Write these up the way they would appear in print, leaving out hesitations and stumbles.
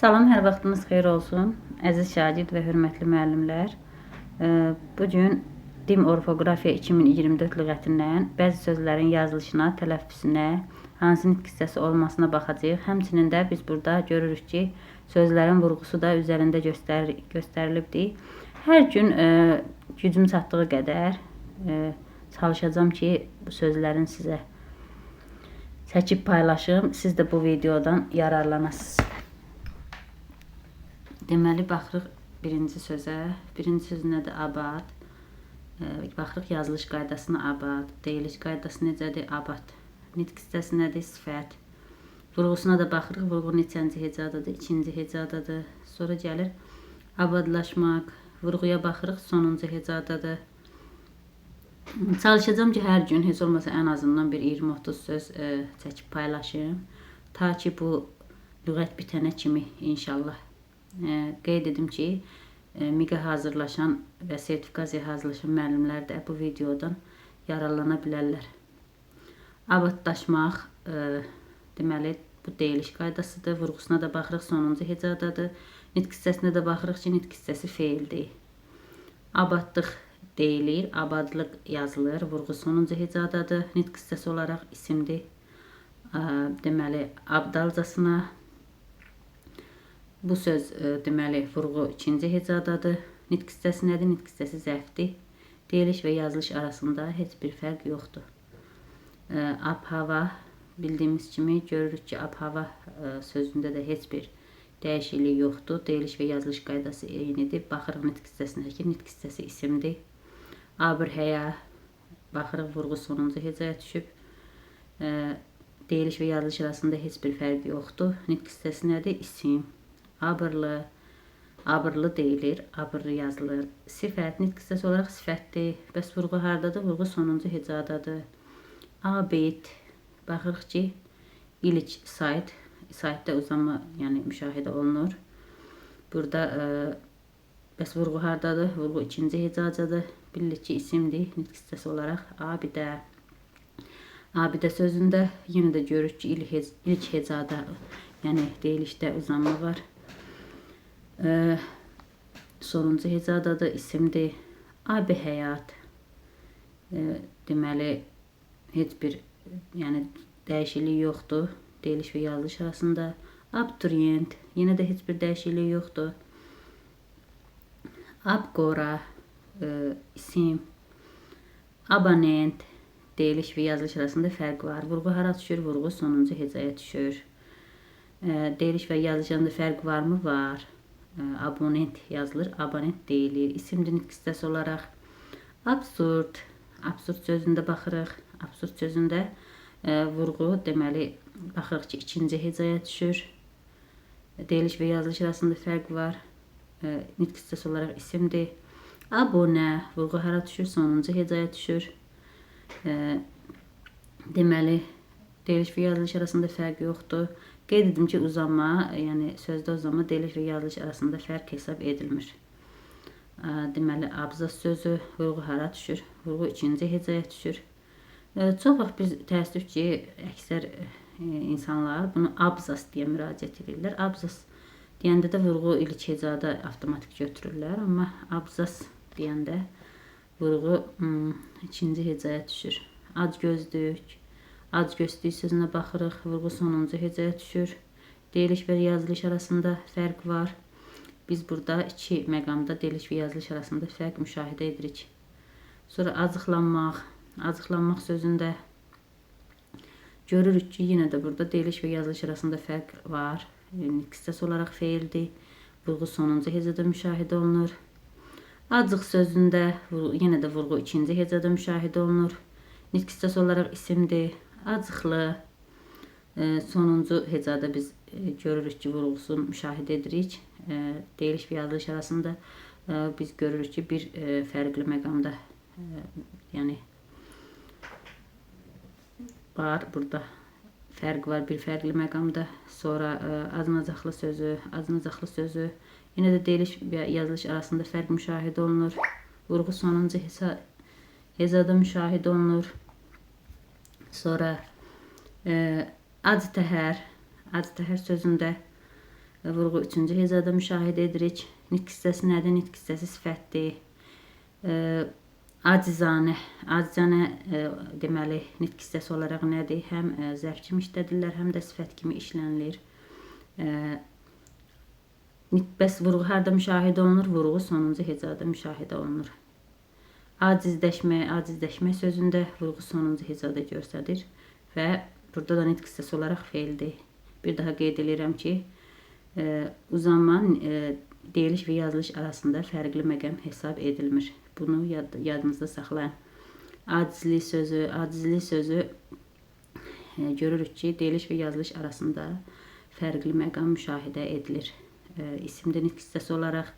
Salam, hər vaxtınız xeyir olsun. Əziz şagird və hörmətli müəllimlər. Bugün Dim Orfoqrafiya 2024 lüğətindən bəzi sözlərin yazılışına, tələffüzünə, hansı nitq hissəsi olmasına baxacağıq. Həmçinin də biz burada görürük ki, sözlərin vurğusu da üzərində göstərilibdir. Hər gün gücüm çatdığı qədər çalışacağım ki, bu sözlərin sizə çəkib paylaşım. Siz də bu videodan yararlanasınız. Deməli, baxırıq birinci sözə. Birinci söz nədir? Abad. Baxırıq yazılış qaydasına abad. Deyiliş qaydası necədir? Abad. Nitq hissəsi nədir? Sifət. Vurğusuna da baxırıq. Vurğu neçənci hecadadır? İkinci hecadadır. Sonra gəlir abadlaşmaq. Vurğuya baxırıq. Sonuncu hecadadır. Çalışacağım ki, hər gün heç olmasa ən azından bir 20-30 söz çəkib paylaşım. Ta ki, bu lüğət bitənə kimi inşallah. Qeyd edim ki, MİQə hazırlaşan və sertifikasiyaya hazırlaşan müəllimlər də bu videodan yararlana bilərlər. Abadlaşmaq, deməli, bu deyiliş qaydasıdır. Vurğusuna da baxırıq, sonuncu hecadadır. Nitq hissəsinə də baxırıq ki, nitq hissəsi feildir. Abadlıq deyilir, abadlıq yazılır. Vurğu sonuncu hecadadır. Nitq hissəsi olaraq isimdir. Deməli, abdalcasına. Bu söz deməli vurğu ikinci hecadadır. Nitq hissəsi nədir? Nitq hissəsi zəfdir. Deyiliş və yazılış arasında heç bir fərq yoxdur. Ab-hava bildiyimiz kimi görürük ki, ab-hava sözündə də heç bir dəyişiklik yoxdur. Deyiliş və yazılış qaydası eynidir. Baxırıq nitq hissəsinə ki, nitq hissəsi isimdir. Abır-həya baxırıq vurğu sonuncu hecaya düşüb. Deyiliş və yazılış arasında heç bir fərq yoxdur. Nitq hissəsi nədir? İsim. Abırlı, abırlı deyilir, abırlı yazılır. Sifət, nitq hissəsi olaraq sifətdir. Bəs vurğu hardadır? Vurğu sonuncu hecadadır. Abid, baxırıq ki, ilk sayt, saytda uzanma, yəni müşahidə olunur. Burada, bəs vurğu hardadır? Vurğu ikinci hecadadır. Bilirik ki, isimdir, nitq hissəsi olaraq abidə. Abidə sözündə yenə də görürük ki, ilk hecada, yəni deyilişdə uzanma var. Sonuncu hecadadır, isimdir. Abi həyat. Deməli, heç bir dəyişiklik yoxdur. Deyiliş və yazılış arasında. Abituriyent. Yenə də heç bir dəyişiklik yoxdur. Abqora. İsim. Abonent. Deyiliş və yazılış arasında fərq var. Vurğu hara düşür? Vurğu sonuncu hecaya düşür. Deyiliş və yazılış arasında fərq varmı? Var. Abonent yazılır, abonent deyilir. İsimdir nitq hissəsi olaraq. Absurd. Absurd sözündə baxırıq. Absurd sözündə vurğu, deməli, baxırıq ki, ikinci hecaya düşür. Deyiliş və yazılış arasında fərq var. Nitq hissəsi olaraq isimdir. Abunə. Vurğu hara düşür? Sonuncu hecaya düşür. Deməli, deyiliş və yazılış arasında fərq yoxdur. Qeyd edim ki, uzanma, yəni sözdə uzanma deyiliş və yazılış arasında fərq hesab edilmir. Deməli, abzas sözü vurğu hara düşür? Vurğu ikinci hecaya düşür. Çox vaxt biz təəssüf ki, əksər insanlar bunu abzas deyə müraciət edirlər. Abzas deyəndə də vurğu ilk hecada avtomatik götürürlər, amma abzas deyəndə vurğu ikinci hecaya düşür. Acgözlük. Acgözlük sözünə baxırıq. Vurğu sonuncu hecaya düşür. Deyiliş və yazılış arasında fərq var. Biz burada iki məqamda deyiliş və yazılış arasında fərq müşahidə edirik. Sonra acıqlanmaq. Acıqlanmaq sözündə görürük ki, yenə də burada deyiliş və yazılış arasında fərq var. Nitq hissəsi olaraq feildir. Vurğu sonuncu hecada müşahidə olunur. Acıq sözündə yenə də vurğu ikinci hecada müşahidə olunur. Nitq hissəsi olaraq isimdir. Acıqlı. Sonuncu hecada biz görürük ki, vurğusunu müşahidə edirik. Deyiliş və yazılış arasında biz görürük ki, bir fərqli məqamda yəni var. Burada fərq var bir fərqli məqamda. Sonra acınacaqlı sözü, acınacaqlı sözü. Yenə də deyiliş və yazılış arasında fərq müşahidə olunur. Vurğu sonuncu hecada müşahidə olunur. Sonra actəhər sözündə Vurğu 3-cü hecada müşahidə edirik. Nitq hissəsi nədir? Nitq hissəsi sifətdir. Acizanə deməli nitq hissəsi olaraq nədir? Həm zərf kimi işlədirlər, həm də sifət kimi işlənilir. Bəs vurğu harda müşahidə olunur? Vurğu sonuncu hecada müşahidə olunur. Acizləşmə sözündə vurğu sonuncu hecada göstərir və burada da nitq hissəsi olaraq feildir. Bir daha qeyd edirəm ki, uzanma deyiliş və yazılış arasında fərqli məqam hesab edilmir. Bunu yadınızda saxlayın. Acizlik sözü görürük ki, deyiliş və yazılış arasında fərqli məqam müşahidə edilir. İsimdə nitq hissəsi olaraq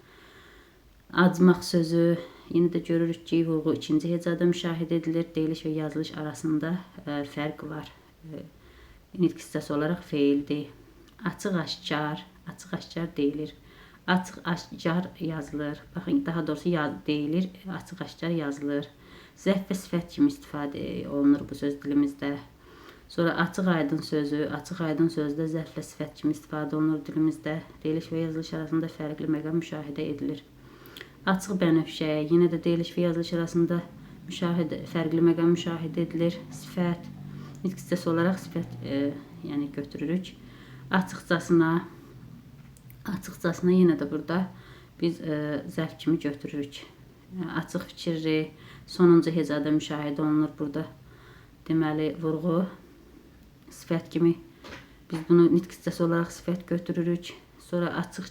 acmaq sözü yenə də görürük ki, vurğu 2-ci hecada müşahidə edilir. Deyiliş və yazılış arasında fərq var. Nitq hissəsi olaraq feildir. Açıq-aşkar deyilir. Açıq-aşkar yazılır. Baxın, daha doğrusu deyilir, açıq-aşkar yazılır. Zərf və sifət kimi istifadə olunur bu söz dilimizdə. Sonra açıq-aydın sözdə zərf və sifət kimi istifadə olunur dilimizdə. Deyiliş və yazılış arasında fərqli məqam müşahidə edilir. Açıq bənövşə yenə də deyiliş və yazılış arasında fərqli məqam müşahidə edilir. Sifət nitq hissəsi olaraq sifət yəni götürürük. Açıqcasına yenə də burada biz zərf kimi götürürük. Açıq fikirli sonuncu hecada müşahidə olunur burada. Deməli vurğu sifət kimi biz bunu nitq hissəsi olaraq sifət götürürük. Sonra açıq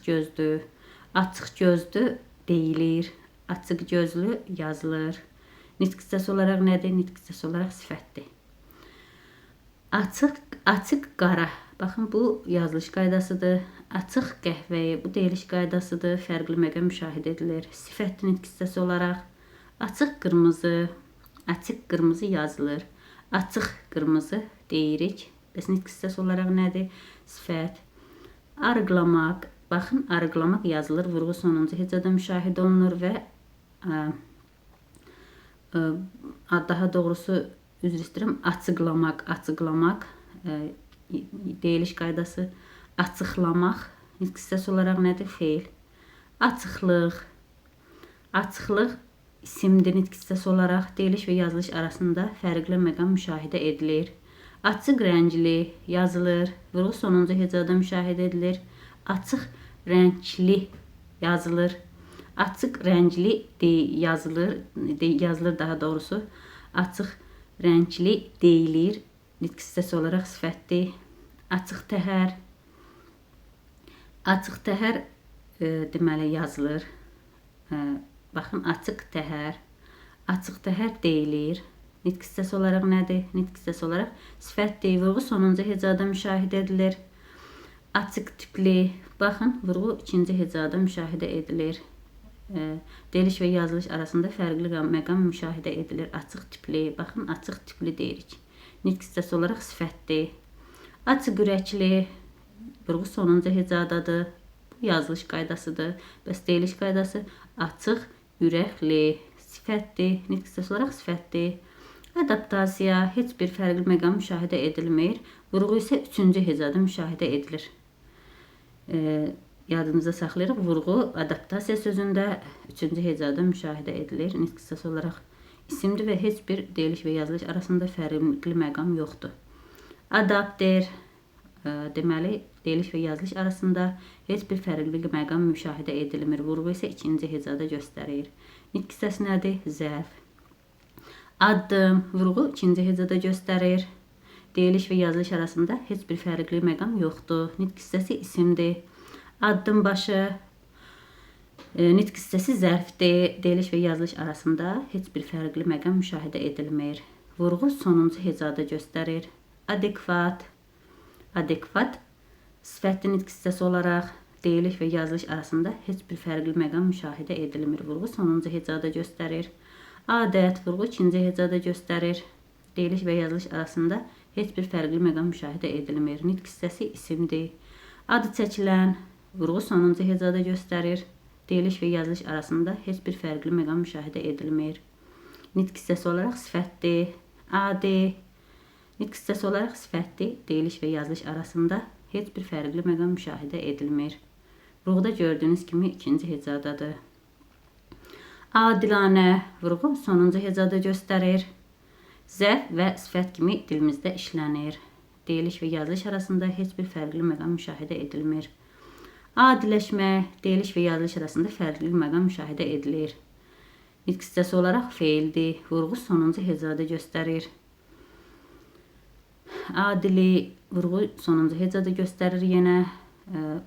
gözlü deyilir. Açıq gözlü yazılır. Nitq hissəsi olaraq nədir? Nitq hissəsi olaraq sifətdir. Açıq qara. Baxın, bu yazılış qaydasıdır. Açıq qəhvəyi, bu deyiliş qaydasıdır. Fərqli məqam müşahidə edilir. Sifətli nitq hissəsi olaraq açıq qırmızı yazılır. Açıq qırmızı deyirik. Bəs nitq hissəsi olaraq nədir? Sifət. Arıqlamaq. Baxın, arıqlamaq yazılır. Vurğu sonuncu hecada müşahidə olunur və daha doğrusu üzr istəyirəm, açıqlamaq deyiliş qaydası. Açıqlamaq nitq hissəsi olaraq nədir? Feil. Açıqlıq isimdir nitq hissəsi olaraq. Deyiliş və yazılış arasında fərqli məqam müşahidə edilir. Açıq rəngli yazılır. Vurğu sonuncu hecada müşahidə edilir. Açıq rəngli yazılır. Açıq rəngli yazılır daha doğrusu. Açıq rəngli deyilir. Nitq hissəsi olaraq sifətdir. Açıq təhər deməli yazılır. Baxın, açıq təhər deyilir. Nitq hissəsi olaraq nədir? Nitq hissəsi olaraq sifətdir. Vurğu sonuncu hecada müşahidə edilir. Açıq tipli. Baxın, vurğu 2-ci hecada müşahidə edilir. Deyiliş və yazılış arasında fərqli məqam müşahidə edilir. Açıq tipli. Baxın, açıq tipli deyirik. Nitq hissəsi olaraq sifətdir. Açıq ürəkli. Vurğu sonuncu hecadadır. Bu yazılış qaydasıdır. Bəs deyiliş qaydası açıq ürəkli. Sifətdir. Nitq hissəsi olaraq sifətdir. Adaptasiya. Heç bir fərqli məqam müşahidə edilmir. Vurğu isə 3-cü hecada müşahidə edilir. Yadınızda saxlayırıq. Vurğu adaptasiya sözündə 3-cü hecada müşahidə edilir. Nitq hissəsi olaraq isimdir və heç bir deyiliş və yazılış arasında fərqli məqam yoxdur. Adapter. Deməli, deyiliş və yazılış arasında heç bir fərqli məqam müşahidə edilmir. Vurğu isə 2-ci hecada göstərir. Nitq hissəsi nədir? Zərf. Addım. Vurğu 2-ci hecada göstərir. Deyiliş və yazılış arasında heç bir fərqli məqam yoxdur. Nitq hissəsi isimdir. Addım başı. Nitq hissəsi zərfdir. Deyiliş və yazılış arasında heç bir fərqli məqam müşahidə edilmir. Vurğu sonuncu hecada göstərir. Adekvat. Sifətli nitq hissəsi olaraq deyiliş və yazılış arasında heç bir fərqli məqam müşahidə edilmir. Vurğu sonuncu hecada göstərir. Adət. Vurğu 2-ci hecada göstərir. Deyiliş və yazılış arasında heç bir fərqli məqam müşahidə edilmir. Nitq hissəsi isimdir. Adı çəkilən. Vurğu sonuncu hecada göstərir. Deyiliş və yazılış arasında heç bir fərqli məqam müşahidə edilmir. Nitq hissəsi olaraq sifətdir. Adi. Nitq hissəsi olaraq sifətdir. Deyiliş və yazılış arasında heç bir fərqli məqam müşahidə edilmir. Vurğuda gördüyünüz kimi ikinci hecadadır. Adilanə vurğu sonuncu hecada göstərir. Zərf və sifət kimi dilimizdə işlənir. Deyiliş və yazılış arasında heç bir fərqli məqam müşahidə edilmir. Adiləşmək, deyiliş və yazılış arasında fərqli məqam müşahidə edilir. Nitq hissəsi olaraq feildir. Vurğu sonuncu hecada göstərir. Adili vurğu sonuncu hecada göstərir yenə.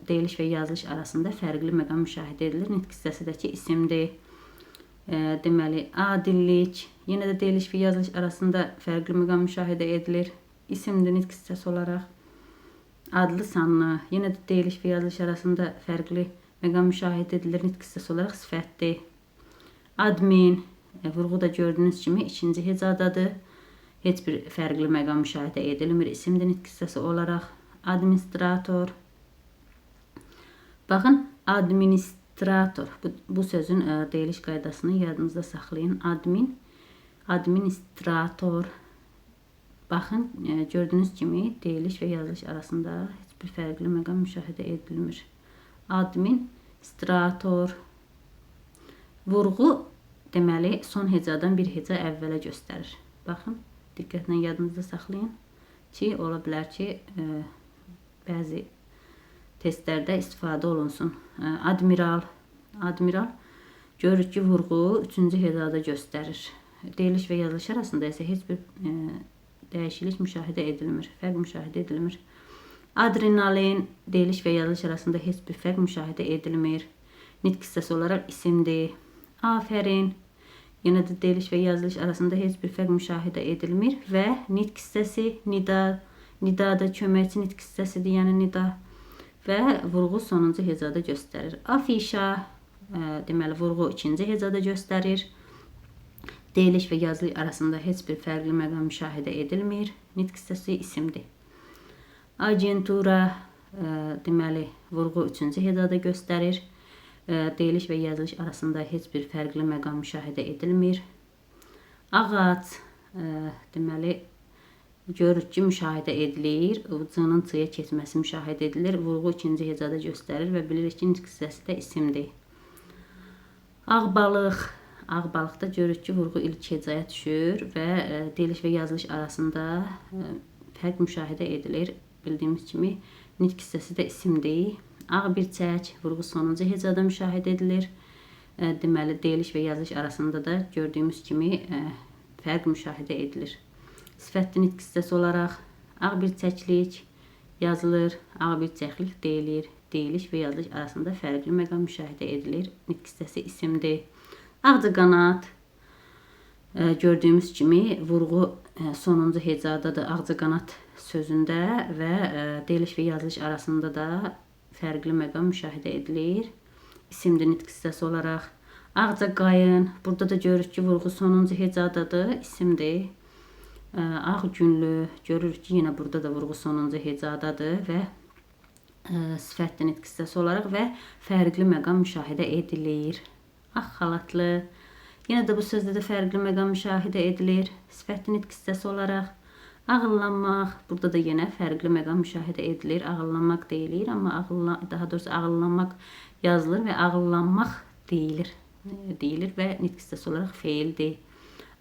Deyiliş və yazılış arasında fərqli məqam müşahidə edilir. Nitq hissəsidəki isimdir. Deməli, adillik yenə də deyiliş və yazılış arasında fərqli məqam müşahidə edilir. İsimdir nitq hissəsi olaraq. Adlı sanlı yenə də deyiliş və yazılış arasında fərqli məqam müşahidə edilir. Nitq hissəsi olaraq sifətdir. Admin vurğu da gördüyünüz kimi ikinci hecadadır. Heç bir fərqli məqam müşahidə edilmir. İsimdir nitq hissəsi olaraq. Administrator. Baxın, administrator. Bu sözün deyiliş qaydasını yadınızda saxlayın. Administrator. Baxın, gördüyünüz kimi deyiliş və yazılış arasında heç bir fərqli məqam müşahidə edilmir. Administrator. Vurğu deməli son hecadan bir heca əvvələ göstərir. Baxın, diqqətlə yadınızda saxlayın ki, ola bilər ki, bəzi testlərdə istifadə olunsun. Admiral. Admiral görürük ki, vurğu üçüncü hecada göstərir. Deyiliş və yazılış arasında isə heç bir dəyişiklik müşahidə edilmir. Fərq müşahidə edilmir. Adrenalin deyiliş və yazılış arasında heç bir fərq müşahidə edilmir. Nitq hissəsi olaraq isimdir. Afərin. Yenə də deyiliş və yazılış arasında heç bir fərq müşahidə edilmir və nitq hissəsi nida. Nida da köməkçi nitq hissəsidir, yəni nida. Və vurğu sonuncu hecada göstərir. Afişa deməli vurğu ikinci hecada göstərir. Deyiliş və yazılış arasında heç bir fərqli məqam müşahidə edilmir. Nitq hissəsi isimdir. Agentura deməli vurğu üçüncü hecada göstərir. Deyiliş və yazılış arasında heç bir fərqli məqam müşahidə edilmir. Ağac deməli görürük ki, müşahidə edilir. C-nin C-yə keçməsi müşahidə edilir. Vurğu ikinci hecada göstərir və bilirik ki, nitq hissəsi də isimdir. Ağbalıq. Ağbalıqda görürük ki, vurğu ilk hecaya düşür və deyiliş və yazılış arasında fərq müşahidə edilir. Bildiyimiz kimi nitq hissəsi də isimdir. Ağbirçək vurğu sonuncu hecada müşahidə edilir. Deməli, deyiliş və yazılış arasında da gördüyümüz kimi fərq müşahidə edilir. Sifətli nitq hissəsi olaraq ağbirçəklik yazılır, ağbirçəklik deyilir. Deyiliş və yazılış arasında fərqli məqam müşahidə edilir. Nitq hissəsi isimdir. Ağcaqanad gördüyümüz kimi vurğu sonuncu hecadadır ağcaqanad sözündə və deyiliş və yazılış arasında da fərqli məqam müşahidə edilir. İsimdir nitq hissəsi olaraq. Ağcaqayın. Burada da görürük ki, vurğu sonuncu hecadadır. İsimdir. Ağgünlü. Görürük ki, yenə burada da vurğu sonuncu hecadadır və sifətli nitq hissəsi olaraq və fərqli məqam müşahidə edilir. Ağ xalatlı. Yenə də bu sözdə də fərqli məqam müşahidə edilir. Sifətli nitq hissəsi olaraq. Ağıllanmaq. Burada da yenə fərqli məqam müşahidə edilir. Ağıllanmaq deyilir, amma daha doğrusu ağıllanmaq yazılır və ağıllanmaq deyilir. Deyilir və nitq hissəsi olaraq feildir.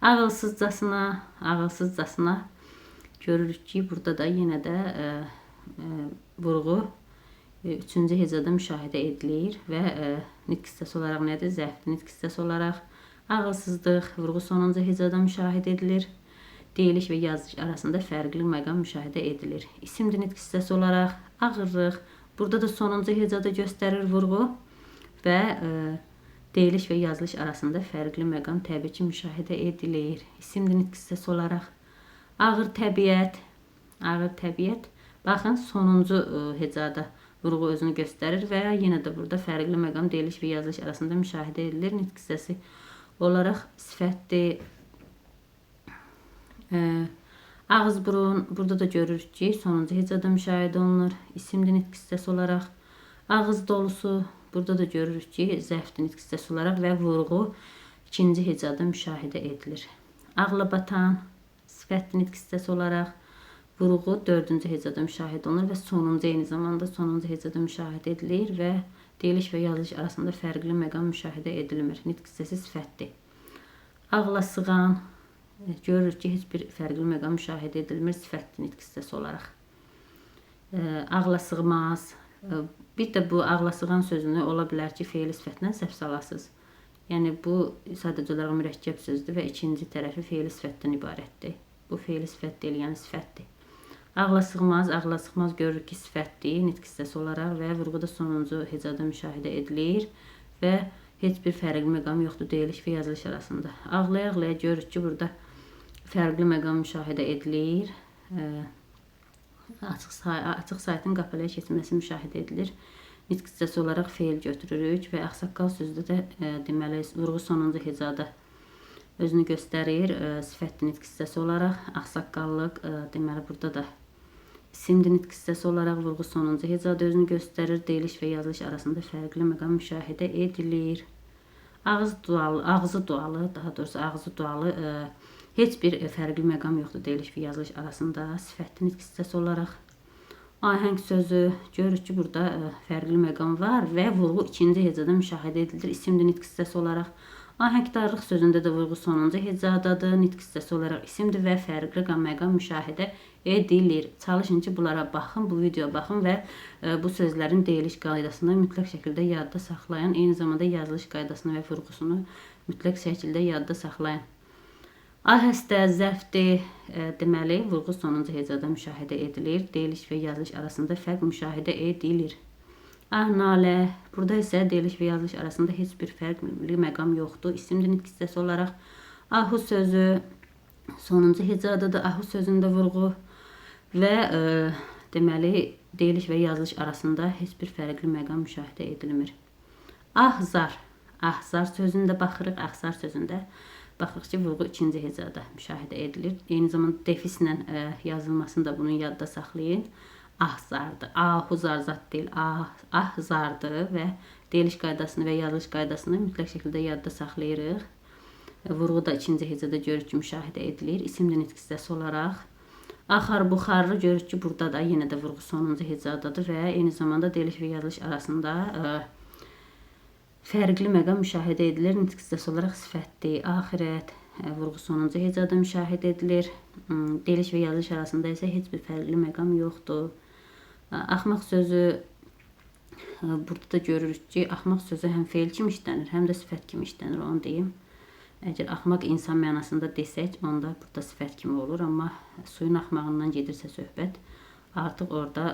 Ağılsızcasına, ağılsızcasına görürük ki, burada da yenə də vurğu üçüncü hecada müşahidə edilir və nitq hissəsi olaraq nədir? Zərfli nitq hissəsi olaraq. Ağılsızlıq vurğu sonuncu hecada müşahidə edilir. Deyiliş və yazılış arasında fərqli məqam müşahidə edilir. İsimdir nitq hissəsi olaraq. Ağırlıq. Burada da sonuncu hecada göstərir vurğu və deyiliş və yazılış arasında fərqli məqam təbii ki, müşahidə edilir. İsimdir nitq hissəsi olaraq. Ağır təbiət. Ağır təbiət. Baxın, sonuncu hecada vurğu özünü göstərir və yenə də burada fərqli məqam deyiliş və yazılış arasında müşahidə edilir. Nitq hissəsi olaraq sifətdir. Ağız burun. Burada da görürük ki, sonuncu hecada müşahidə olunur. İsimli nitq hissəsi olaraq. Ağız dolusu. Burada da görürük ki, zərfli nitq hissəsi olaraq və vurğu ikinci hecada müşahidə edilir. Ağla batan. Sifətli nitq hissəsi olaraq. Vurğu 4-cü hecada müşahidə olunur və sonuncu eyni zamanda sonuncu hecada müşahidə edilir və deyiliş və yazılış arasında fərqli məqam müşahidə edilmir. Nitq hissəsi sifətdir. Ağla sığan, görürük ki, heç bir fərqli məqam müşahidə edilmir sifətli nitq hissəsi olaraq. Ağla sığmaz. Bir də bu ağla sığan sözünü ola bilər ki, feili sifətlə səhv salasınız. Yəni bu sadəcə olaraq mürəkkəb sözdür və ikinci tərəfi feili sifətdən ibarətdir. Bu feili sifət deyil, yəni sifətdir. Ağla sığmaz görürük ki, sifətdir nitq hissəsi olaraq və vurğuda sonuncu hecada müşahidə edilir və heç bir fərqli məqam yoxdur deyiliş və yazılış arasında. Ağlaya-ağlaya görürük ki, burada fərqli məqam müşahidə edilir. Açıq saytın qapalıya keçməsi müşahidə edilir. Nitq hissəsi olaraq feil götürürük və ağsaqqal sözdə də deməli vurğu sonuncu hecada özünü göstərir. Sifətli nitq hissəsi olaraq ağsaqqallıq deməli burada da isimli nitq hissəsi olaraq vurğu sonuncu hecada özünü göstərir. Deyiliş və yazılış arasında fərqli məqam müşahidə edilir. Ağzı dualı, daha doğrusu ağzı dualı heç bir fərqli məqam yoxdur deyiliş və yazılış arasında sifətli nitq hissəsi olaraq. Ahəng sözü görürük ki, burada fərqli məqam var və vurğu ikinci hecada müşahidə edilir isimli nitq hissəsi olaraq. Ahəngdarlıq sözündə də vurğu sonuncu hecadadır. Nitq hissəsi olaraq isimdir və fərqli məqam müşahidə edilir. Çalışın ki, bunlara baxın, bu videoya baxın və bu sözlərin deyiliş qaydasını mütləq şəkildə yadda saxlayın. Eyni zamanda yazılış qaydasını və vurğusunu mütləq şəkildə yadda saxlayın. Ahəstə, zəfdir, deməli vurğu sonuncu hecada müşahidə edilir. Deyiliş və yazılış arasında fərq müşahidə edilir. Nalə, burada isə deyiliş və yazılış arasında heç bir fərqli məqam yoxdur. İsimli nitq hissəsi olaraq ahu sözü sonuncu hecadadır. Ahu sözündə vurğu və deməli deyiliş və yazılış arasında heç bir fərqli məqam müşahidə edilmir. Ahzar sözündə baxırıq. Ahzar sözündə baxırıq ki, vurğu ikinci hecada müşahidə edilir. Eyni zamanda defislə yazılmasını da bunu yadda saxlayın. Ahzardır. Ahu zarzat deyil, ahzardır və deyiliş qaydasını və yazılış qaydasını mütləq şəkildə yadda saxlayırıq. Vurğu da ikinci hecada görürük ki, müşahidə edilir. İsimli nitq hissəsi olaraq. Axar buxarlı görürük ki, burada da yenə də vurğu sonuncu hecadadır və eyni zamanda deyiliş və yazılış arasında fərqli məqam müşahidə edilir. Nitq hissəsi olaraq sifətdir. Axirət vurğu sonuncu hecada müşahidə edilir. Deyiliş və yazılış arasında isə heç bir fərqli məqam yoxdur. Axmaq sözü burada da görürük ki, axmaq sözü həm feil kimi işlənir, həm də sifət kimi işlənir, onu deyim. Əgər axmaq insan mənasında desək, onda burada sifət kimi olur, amma suyun axmağından gedirsə söhbət, artıq orada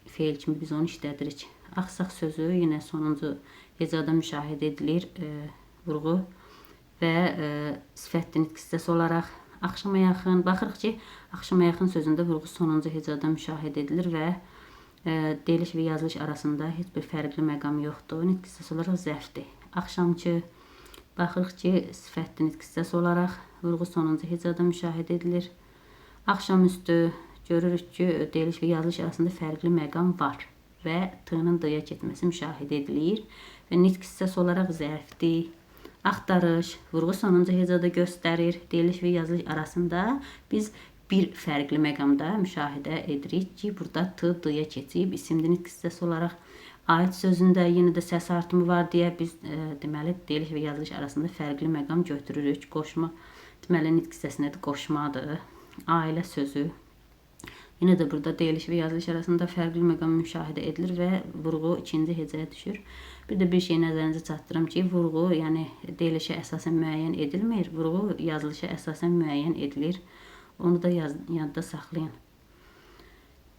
feil kimi biz onu işlədirik. Axsaq sözü yenə sonuncu hecada müşahidə edilir vurğu və sifətli nitq hissəsi olaraq. Axşama yaxın, baxırıq ki, axşama yaxın sözündə vurğu sonuncu hecada müşahidə edilir və deyiliş və yazılış arasında heç bir fərqli məqam yoxdur. Nitq hissəsi olaraq zəfdir. Axşamçı, baxırıq ki, sifətli nitq hissəsi olaraq vurğu sonuncu hecada müşahidə edilir. Axşamüstü görürük ki, deyiliş və yazılış arasında fərqli məqam var və t-nın d-ya getməsi müşahidə edilir və nitq hissəsi olaraq zərfdir. Axtarış, vurğu sonuncu hecada göstərir. Deyiliş və yazılış arasında biz bir fərqli məqamda müşahidə edirik ki, burada t-d-ya keçib isimli nitq hissəsi olaraq. Aid sözündə yenə də səs artımı var deyə biz deməli deyiliş və yazılış arasında fərqli məqam götürürük. Qoşma, deməli nitq hissəsinə də qoşmadır. Ailə sözü. Yenə də burada deyiliş və yazılış arasında fərqli məqam müşahidə edilir və vurğu ikinci hecaya düşür. Bir də bir şey nəzərinizə çatdırım ki, vurğu yəni deyilişə əsasən müəyyən edilmir, vurğu yazılışa əsasən müəyyən edilir. Onu da yadda saxlayın.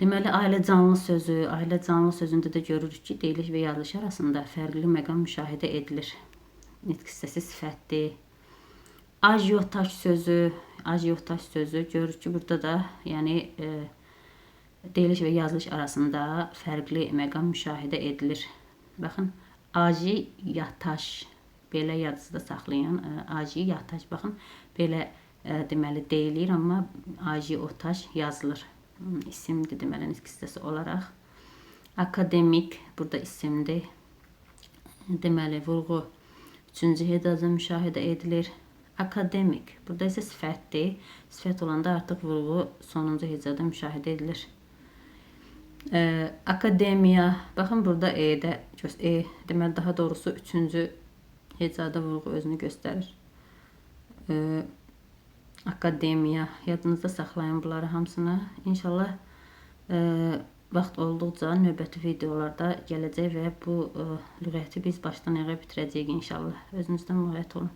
Deməli, ailə canlı sözündə də görürük ki, deyiliş və yazılış arasında fərqli məqam müşahidə edilir. Nitq hissəsi sifətdir. Ajiotaj sözü görürük ki, burada da yəni deyiliş və yazılış arasında fərqli məqam müşahidə edilir. Baxın, ajiotaj, belə yadınızda saxlayın. Ajiotaj, baxın, belə deməli deyilir, amma ajiotaj yazılır. İsimdir deməli nitq hissəsi olaraq. Akademik, burada isimdir. Deməli, vurğu üçüncü hecada müşahidə edilir. Akademik. Burada isə sifətdir. Sifət olanda artıq vurğu sonuncu hecada müşahidə edilir. Akademiya. Baxın burada E-də, deməli daha doğrusu 3-cü hecada vurğu özünü göstərir. Akademiya. Yadınızda saxlayın bunları hamısını. İnşallah vaxt olduqca növbəti videolarda gələcək və bu lüğəti biz başdan ayağa bitirəcəyik inşallah. Özünüzdən müğayət olun.